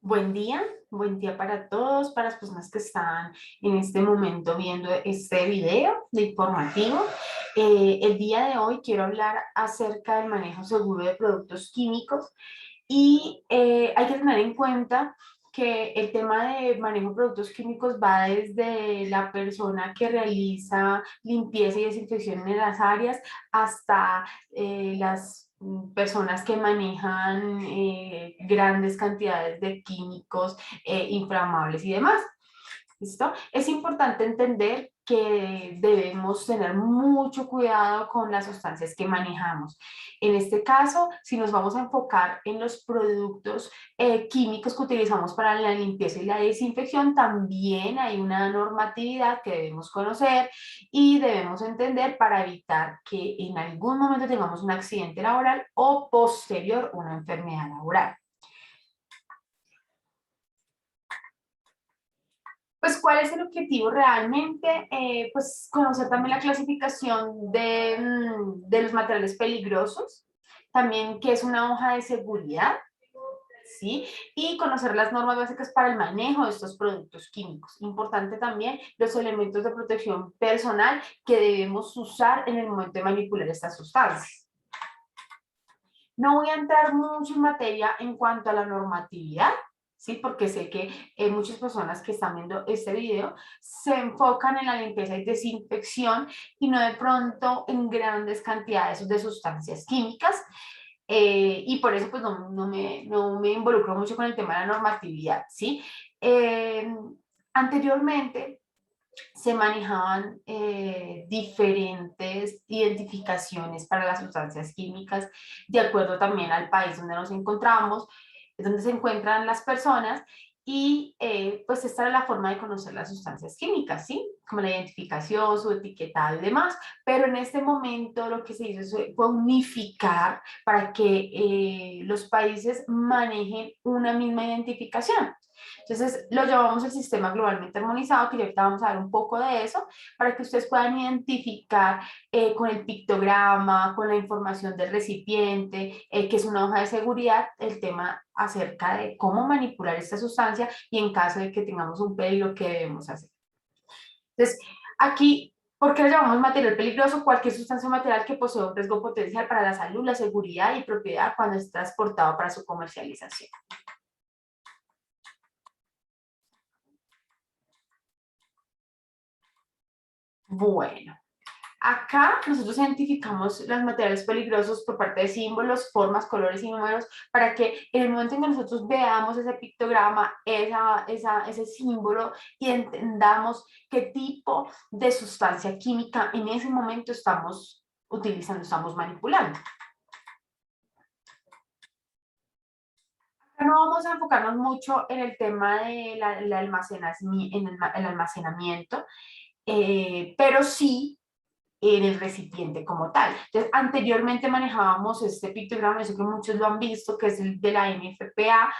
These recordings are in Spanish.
Buen día para todos, para las personas que están en este momento viendo este video de informativo. El día de hoy quiero hablar acerca del manejo seguro de productos químicos y hay que tener en cuenta que el tema de manejo de productos químicos va desde la persona que realiza limpieza y desinfección en las áreas hasta las personas que manejan grandes cantidades de químicos inflamables y demás. ¿Listo? Es importante entender que debemos tener mucho cuidado con las sustancias que manejamos. En este caso, si nos vamos a enfocar en los productos químicos que utilizamos para la limpieza y la desinfección, también hay una normatividad que debemos conocer y debemos entender para evitar que en algún momento tengamos un accidente laboral o posterior una enfermedad laboral. Pues, ¿cuál es el objetivo realmente? Pues conocer también la clasificación de los materiales peligrosos, también qué es una hoja de seguridad, ¿sí? Y conocer las normas básicas para el manejo de estos productos químicos. Importante también los elementos de protección personal que debemos usar en el momento de manipular estas sustancias. No voy a entrar mucho en materia en cuanto a la normatividad, ¿sí? Porque sé que muchas personas que están viendo este video se enfocan en la limpieza y desinfección y no de pronto en grandes cantidades de sustancias químicas. Y por eso pues no me involucro mucho con el tema de la normatividad, ¿sí? Eh, Anteriormente se manejaban diferentes identificaciones para las sustancias químicas, de acuerdo también al país donde nos encontramos, donde se encuentran las personas, y pues esta era la forma de conocer las sustancias químicas, ¿sí? Como la identificación, su etiquetado y demás, pero en este momento lo que se hizo fue unificar para que los países manejen una misma identificación. Entonces, lo llamamos el sistema globalmente armonizado, que ya ahorita vamos a ver un poco de eso, para que ustedes puedan identificar con el pictograma, con la información del recipiente, que es una hoja de seguridad, el tema acerca de cómo manipular esta sustancia y en caso de que tengamos un peligro, qué debemos hacer. Entonces, aquí, ¿por qué lo llamamos material peligroso? Cualquier sustancia o material que posee un riesgo potencial para la salud, la seguridad y propiedad cuando es transportado para su comercialización. Bueno, acá nosotros identificamos los materiales peligrosos por parte de símbolos, formas, colores y números para que en el momento en que nosotros veamos ese pictograma, ese símbolo y entendamos qué tipo de sustancia química en ese momento estamos utilizando, estamos manipulando. No vamos a enfocarnos mucho en el tema del el almacenamiento, pero sí en el recipiente como tal. Entonces, anteriormente manejábamos este pictograma, eso que muchos lo han visto, que es el de la NFPA,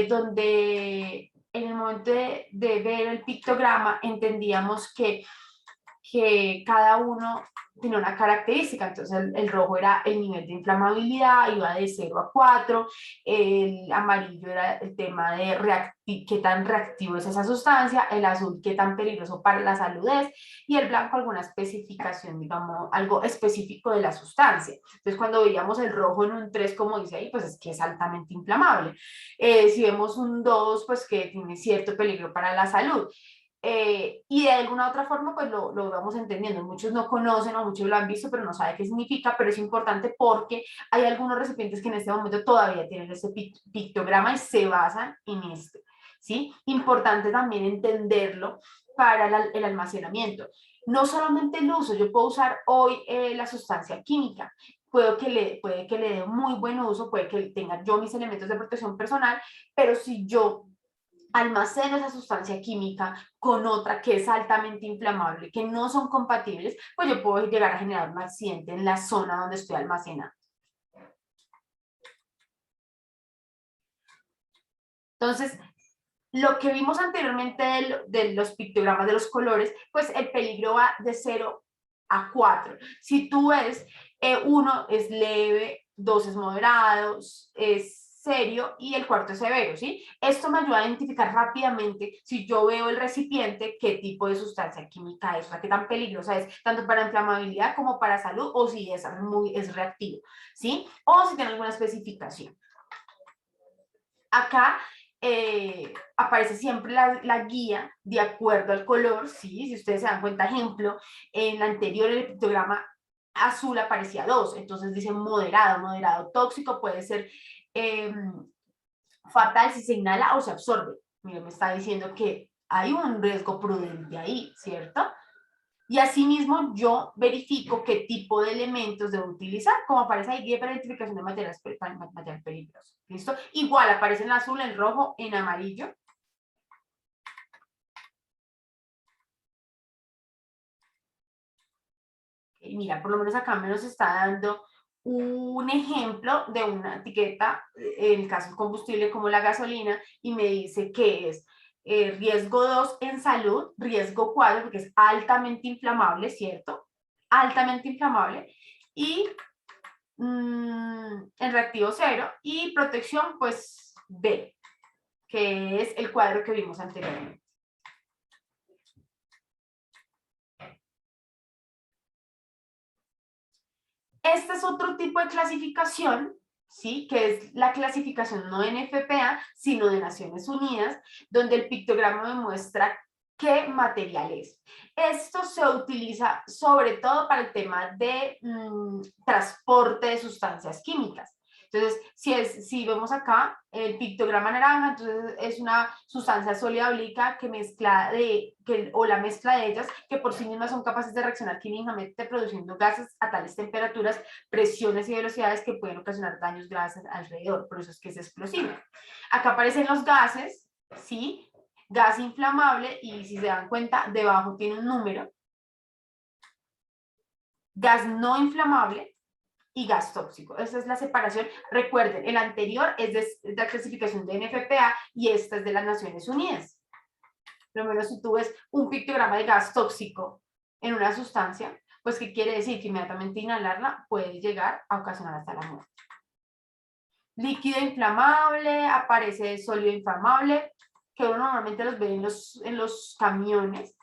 donde en el momento de ver el pictograma entendíamos que cada uno tiene una característica, entonces el rojo era el nivel de inflamabilidad, iba de 0 a 4, el amarillo era el tema de qué tan reactivo es esa sustancia, el azul qué tan peligroso para la salud es, y el blanco alguna especificación, digamos, algo específico de la sustancia. Entonces cuando veíamos el rojo en un 3, como dice ahí, pues es que es altamente inflamable. Si vemos un 2, pues que tiene cierto peligro para la salud. Y de alguna otra forma, pues lo vamos entendiendo. Muchos no conocen o muchos lo han visto, pero no saben qué significa, pero es importante porque hay algunos recipientes que en este momento todavía tienen este pictograma y se basan en este, ¿sí? Importante también entenderlo para el almacenamiento. No solamente el uso, yo puedo usar hoy la sustancia química, puede que le dé muy buen uso, puede que tenga yo mis elementos de protección personal, pero si yo almaceno esa sustancia química con otra que es altamente inflamable, que no son compatibles, pues yo puedo llegar a generar un accidente en la zona donde estoy almacenando. Entonces, lo que vimos anteriormente de los pictogramas de los colores, pues el peligro va de 0 a 4. Si tú ves, 1 es leve, 2 es moderado, es serio y el cuarto es severo, ¿sí? Esto me ayuda a identificar rápidamente, si yo veo el recipiente, qué tipo de sustancia química es, o sea, qué tan peligrosa es, tanto para inflamabilidad como para salud, o si es reactivo, ¿sí? O si tiene alguna especificación. Acá aparece siempre la guía de acuerdo al color, ¿sí? Si ustedes se dan cuenta, ejemplo, en la anterior, el pictograma azul aparecía 2, entonces dice moderado, moderado tóxico, puede ser fatal si se inhala o se absorbe. Miren, me está diciendo que hay un riesgo prudente ahí, ¿cierto? Y asimismo yo verifico qué tipo de elementos debo utilizar, como aparece ahí, guía para identificación de materiales peligrosos. ¿Listo? Igual aparece en azul, en rojo, en amarillo. Y mira, por lo menos acá me nos está dando un ejemplo de una etiqueta, en el caso del combustible como la gasolina, y me dice que es riesgo 2 en salud, riesgo 4 porque es altamente inflamable, ¿cierto? Altamente inflamable. Y en reactivo 0 y protección, pues B, que es el cuadro que vimos anteriormente. Este es otro tipo de clasificación, ¿sí? Que es la clasificación no de NFPA, sino de Naciones Unidas, donde el pictograma me muestra qué material es. Esto se utiliza sobre todo para el tema de transporte de sustancias químicas. Entonces, si vemos acá el pictograma naranja, entonces es una sustancia sólida obliqua o la mezcla de ellas, que por sí mismas son capaces de reaccionar químicamente produciendo gases a tales temperaturas, presiones y velocidades que pueden ocasionar daños graves alrededor, por eso es que es explosivo. Acá aparecen los gases, ¿sí? Gas inflamable, y si se dan cuenta, debajo tiene un número. Gas no inflamable y gas tóxico. Esa es la separación. Recuerden, el anterior es de la clasificación de NFPA y esta es de las Naciones Unidas. Por lo menos si tú ves un pictograma de gas tóxico en una sustancia, pues ¿qué quiere decir? Que inmediatamente inhalarla puede llegar a ocasionar hasta la muerte. Líquido inflamable, aparece sólido inflamable, que uno normalmente los ve en los camiones.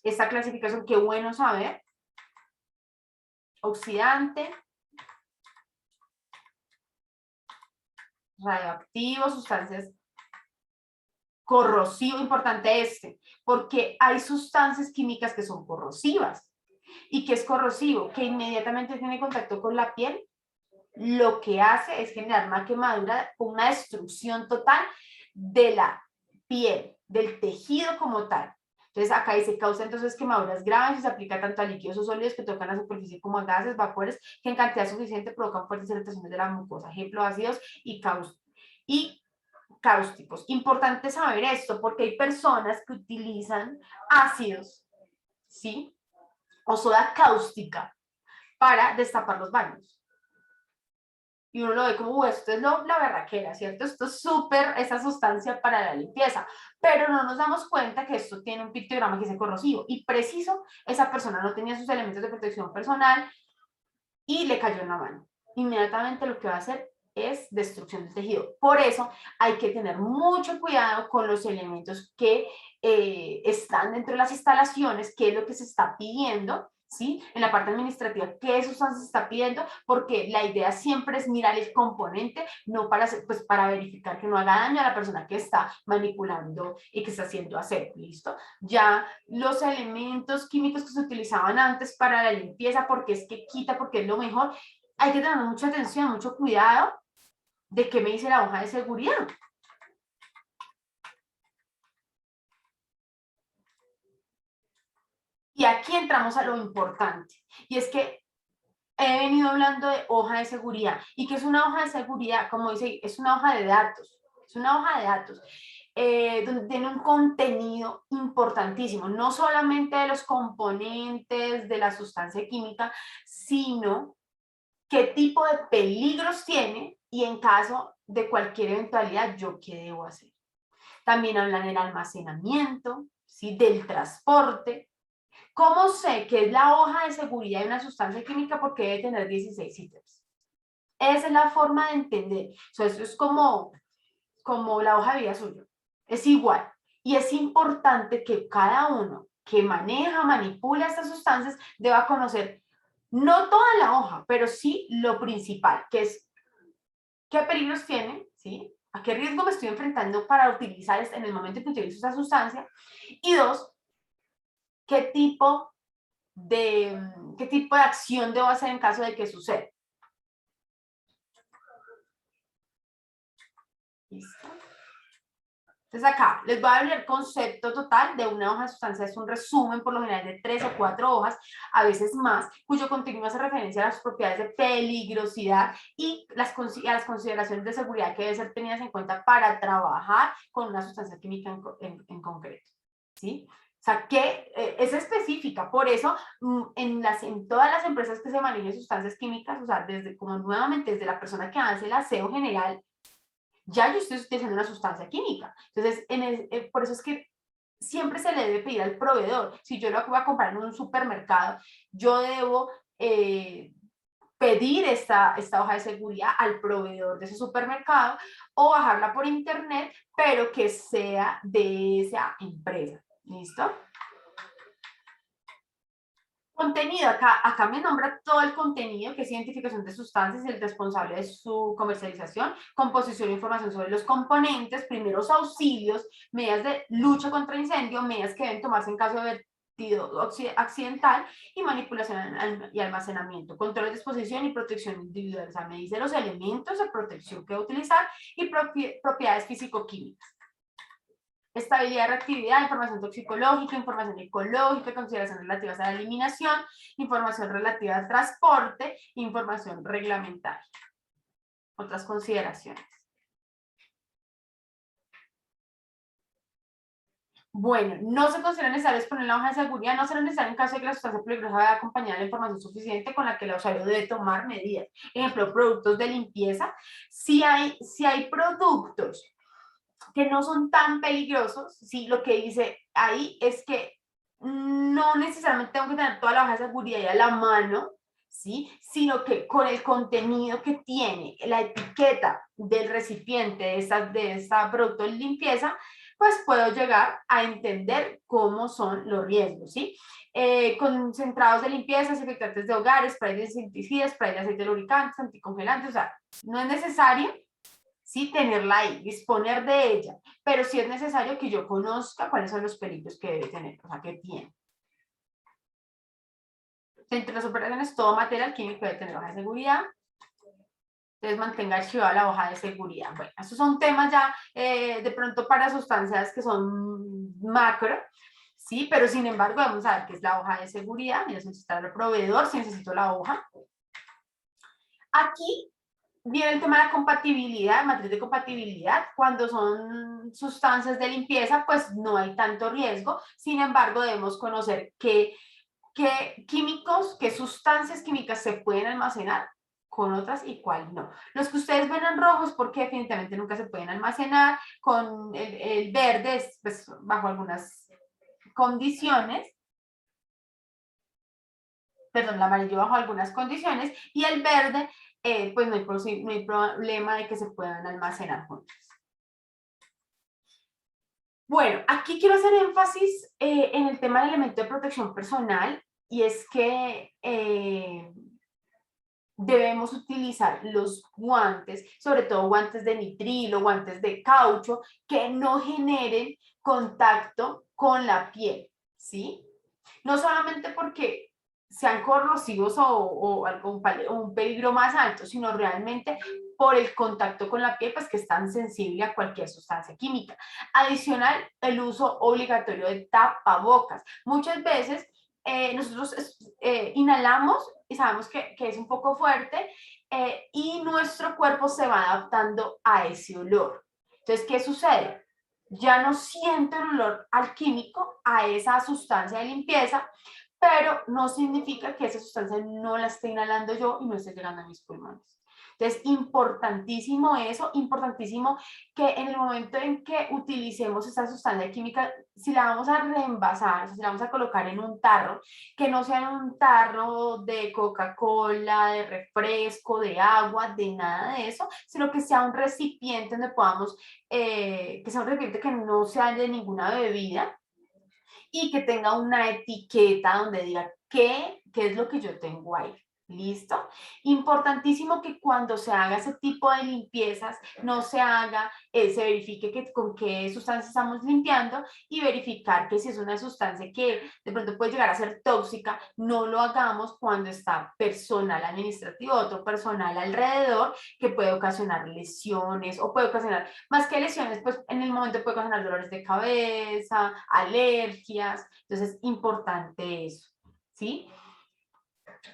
Esta clasificación, qué bueno saber. Oxidante, radioactivo, sustancias corrosivo, importante porque hay sustancias químicas que son corrosivas. ¿Y qué es corrosivo? Que inmediatamente tiene contacto con la piel, lo que hace es generar una quemadura, una destrucción total de la piel, del tejido como tal. Entonces acá dice, causa entonces quemaduras graves y se aplica tanto a líquidos o sólidos que tocan la superficie como a gases, vapores, que en cantidad suficiente provocan fuertes irritaciones de la mucosa, ejemplo, ácidos y cáusticos. Importante saber esto porque hay personas que utilizan ácidos, ¿sí? O soda cáustica para destapar los baños. Y uno lo ve como, esto es la berraquera, ¿cierto? Esto es súper esa sustancia para la limpieza. Pero no nos damos cuenta que esto tiene un pictograma que es corrosivo. Y preciso, esa persona no tenía sus elementos de protección personal y le cayó en la mano. Inmediatamente lo que va a hacer es destrucción del tejido. Por eso hay que tener mucho cuidado con los elementos que están dentro de las instalaciones, qué es lo que se está pidiendo, ¿sí? En la parte administrativa, qué sustancia se está pidiendo, porque la idea siempre es mirar el componente, no para, pues, para verificar que no haga daño a la persona que está manipulando y que está haciendo aseo, ¿listo? Ya los elementos químicos que se utilizaban antes para la limpieza, porque es que quita, porque es lo mejor, hay que tener mucha atención, mucho cuidado de qué me dice la hoja de seguridad. Y aquí entramos a lo importante, y es que he venido hablando de hoja de seguridad, y que es una hoja de seguridad, como dice, es una hoja de datos, es una hoja de datos, donde tiene un contenido importantísimo, no solamente de los componentes de la sustancia química, sino qué tipo de peligros tiene y en caso de cualquier eventualidad, yo qué debo hacer. También hablan del almacenamiento, ¿sí? Del transporte. ¿Cómo sé que es la hoja de seguridad de una sustancia química? Porque debe tener 16 ítems. Esa es la forma de entender. O sea, eso es como la hoja de vida suya. Es igual. Y es importante que cada uno que maneja, manipula estas sustancias, deba conocer no toda la hoja, pero sí lo principal, que es qué peligros tiene, ¿sí? ¿A qué riesgo me estoy enfrentando para utilizar en el momento en que utilizo esa sustancia? Y dos, ¿qué tipo de acción debo hacer en caso de que suceda? ¿Listo? Entonces acá les voy a hablar el concepto total de una hoja de sustancia. Es un resumen por lo general de 3 o 4 hojas, a veces más, cuyo contenido hace referencia a las propiedades de peligrosidad y a las consideraciones de seguridad que deben ser tenidas en cuenta para trabajar con una sustancia química en concreto. ¿Sí? O sea, que es específica, por eso en todas las empresas que se manejen sustancias químicas, o sea, como nuevamente desde la persona que hace el aseo general, ya yo estoy utilizando una sustancia química. Entonces, por eso es que siempre se le debe pedir al proveedor. Si yo lo voy a comprar en un supermercado, yo debo pedir esta hoja de seguridad al proveedor de ese supermercado o bajarla por internet, pero que sea de esa empresa. ¿Listo? Contenido, acá me nombra todo el contenido, que es identificación de sustancias, el responsable de su comercialización, composición e información sobre los componentes, primeros auxilios, medidas de lucha contra incendio, medidas que deben tomarse en caso de vertido accidental y manipulación y almacenamiento, control de disposición y protección individual. O sea, me dice los elementos de protección que va a utilizar y propiedades físico-químicas. Estabilidad, reactividad, información toxicológica, información ecológica, consideraciones relativas a la eliminación, información relativa al transporte, información reglamentaria. Otras consideraciones. Bueno, no se considera necesario exponer la hoja de seguridad, no será necesario en caso de que la sustancia peligrosa vaya acompañada de la información suficiente con la que el usuario debe tomar medidas. Ejemplo, productos de limpieza. Si hay productos que no son tan peligrosos, ¿sí? Lo que dice ahí es que no necesariamente tengo que tener toda la hoja de seguridad ahí a la mano, ¿sí? Sino que con el contenido que tiene la etiqueta del recipiente de esta producto de limpieza, pues puedo llegar a entender cómo son los riesgos, ¿sí? Concentrados de limpieza, desinfectantes de hogares, spray de insecticidas, spray de aceite lubricantes, anticongelantes, o sea, no es necesario, sí, tenerla ahí, disponer de ella, pero sí es necesario que yo conozca cuáles son los peligros que debe tener, o sea, que tiene. Dentro de las operaciones, todo material químico debe tener hoja de seguridad. Entonces, mantenga archivada la hoja de seguridad. Bueno, estos son temas ya de pronto para sustancias que son macro, ¿sí? Pero sin embargo, vamos a ver qué es la hoja de seguridad. Mira, si necesito el proveedor, si necesito la hoja. Aquí viene el tema de la compatibilidad, matriz de compatibilidad. Cuando son sustancias de limpieza, pues no hay tanto riesgo. Sin embargo, debemos conocer qué químicos, qué sustancias químicas se pueden almacenar con otras y cuál no. Los que ustedes ven en rojo es porque definitivamente nunca se pueden almacenar, con el verde es pues, bajo algunas condiciones, perdón, el amarillo bajo algunas condiciones, y el verde, pues no hay problema de que se puedan almacenar juntos. Bueno, aquí quiero hacer énfasis en el tema del elemento de protección personal, y es que debemos utilizar los guantes, sobre todo guantes de nitrilo, guantes de caucho, que no generen contacto con la piel, ¿sí? No solamente porque sean corrosivos o un peligro más alto, sino realmente por el contacto con la piel, pues que es tan sensible a cualquier sustancia química. Adicional, el uso obligatorio de tapabocas. Muchas veces nosotros inhalamos y sabemos que es un poco fuerte y nuestro cuerpo se va adaptando a ese olor. Entonces, ¿qué sucede? Ya no siento el olor alquímico a esa sustancia de limpieza, pero no significa que esa sustancia no la esté inhalando yo y no esté llegando a mis pulmones. Entonces, importantísimo eso, importantísimo que en el momento en que utilicemos esta sustancia química, si la vamos a reenvasar, si la vamos a colocar en un tarro, que no sea en un tarro de Coca-Cola, de refresco, de agua, de nada de eso, sino que sea un recipiente donde podamos, que sea un recipiente que no sea de ninguna bebida y que tenga una etiqueta donde diga qué es lo que yo tengo ahí. ¿Listo? Importantísimo que cuando se haga ese tipo de limpiezas, no se haga, se verifique que, con qué sustancia estamos limpiando y verificar que si es una sustancia que de pronto puede llegar a ser tóxica, no lo hagamos cuando está personal administrativo, otro personal alrededor que puede ocasionar lesiones o puede ocasionar, más que lesiones, pues en el momento puede ocasionar dolores de cabeza, alergias, entonces importante eso, ¿sí?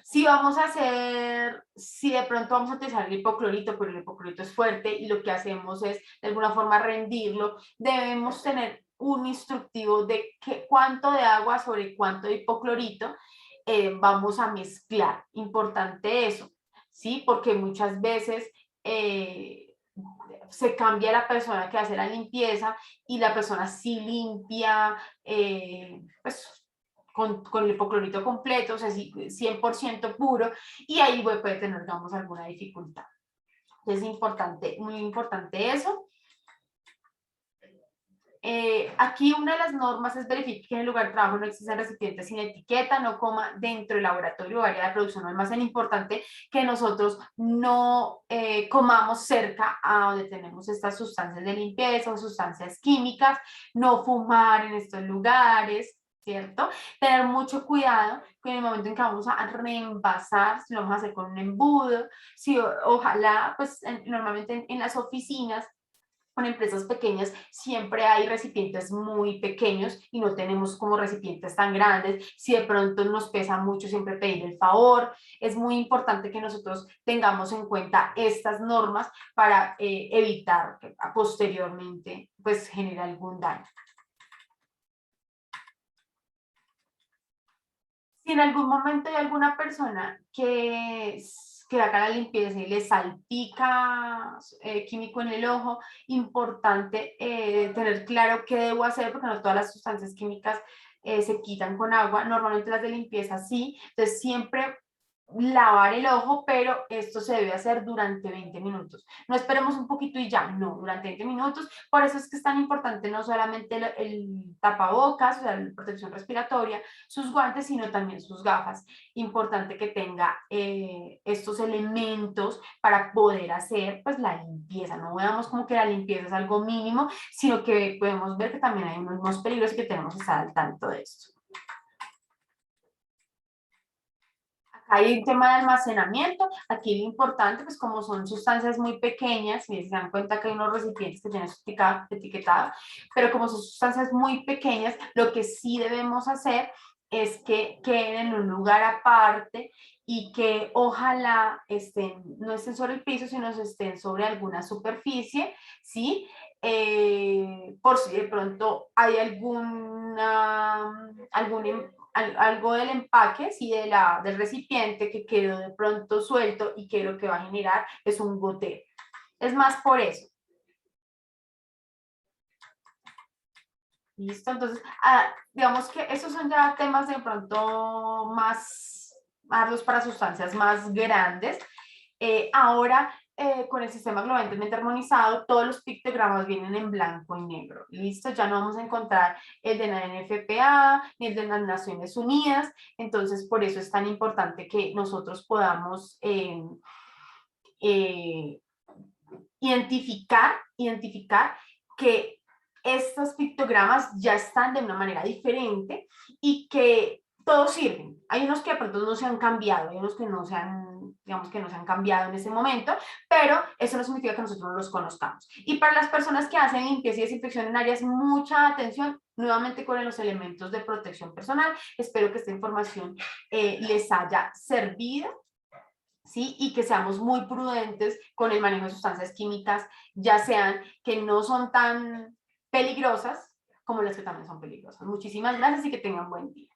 Si vamos a hacer, si de pronto vamos a utilizar el hipoclorito, pero el hipoclorito es fuerte y lo que hacemos es de alguna forma rendirlo, debemos tener un instructivo de cuánto de agua sobre cuánto de hipoclorito vamos a mezclar. Importante eso, ¿sí? Porque muchas veces se cambia la persona que hace la limpieza y la persona sí limpia, pues con el hipoclorito completo, o sea, 100% puro, y ahí puede tener, digamos, alguna dificultad. Entonces, es importante, muy importante eso. Aquí una de las normas es verificar que en el lugar de trabajo no existen recipientes sin etiqueta, no coma dentro del laboratorio o área de producción o almacén. Importante que nosotros no comamos cerca a donde tenemos estas sustancias de limpieza o sustancias químicas, no fumar en estos lugares, ¿cierto? Tener mucho cuidado que en el momento en que vamos a reenvasar, si lo vamos a hacer con un embudo, si ojalá, pues normalmente en las oficinas, con empresas pequeñas siempre hay recipientes muy pequeños y no tenemos como recipientes tan grandes. Si de pronto nos pesa mucho, siempre pedir el favor. Es muy importante que nosotros tengamos en cuenta estas normas para evitar que posteriormente pues genere algún daño. Si en algún momento hay alguna persona que haga la limpieza y le salpica químico en el ojo, importante tener claro qué debo hacer, porque no todas las sustancias químicas se quitan con agua, normalmente las de limpieza sí, entonces siempre lavar el ojo, pero esto se debe hacer durante 20 minutos. No esperemos un poquito y ya, no, durante 20 minutos. Por eso es que es tan importante no solamente el tapabocas, o sea, la protección respiratoria, sus guantes, sino también sus gafas. Importante que tenga estos elementos para poder hacer pues la limpieza. No veamos como que la limpieza es algo mínimo, sino que podemos ver que también hay unos peligros y que tenemos que estar al tanto de esto. Hay un tema de almacenamiento, aquí lo importante, pues como son sustancias muy pequeñas, y se dan cuenta que hay unos recipientes que tienen su etiquetado, pero como son sustancias muy pequeñas, lo que sí debemos hacer es que queden en un lugar aparte y que ojalá no estén sobre el piso, sino estén sobre alguna superficie, ¿sí? Por si de pronto hay algo del empaque, sí, del recipiente que quedó de pronto suelto y que lo que va a generar es un goteo. Es más por eso. ¿Listo? Entonces, digamos que esos son ya temas de pronto más arduos para sustancias más grandes. Ahora, con el sistema globalmente armonizado, todos los pictogramas vienen en blanco y negro. ¿Listo? Ya no vamos a encontrar el de la NFPA ni el de las Naciones Unidas. Entonces, por eso es tan importante que nosotros podamos identificar que estos pictogramas ya están de una manera diferente y que todos sirven. Hay unos que de pronto no se han cambiado, hay unos que no se han, digamos que no se han cambiado en ese momento, pero eso no significa que nosotros no los conozcamos. Y para las personas que hacen limpieza y desinfección en áreas, mucha atención nuevamente con los elementos de protección personal. Espero que esta información les haya servido. ¿Sí? Y que seamos muy prudentes con el manejo de sustancias químicas, ya sean que no son tan peligrosas como las que también son peligrosas. Muchísimas gracias y que tengan buen día.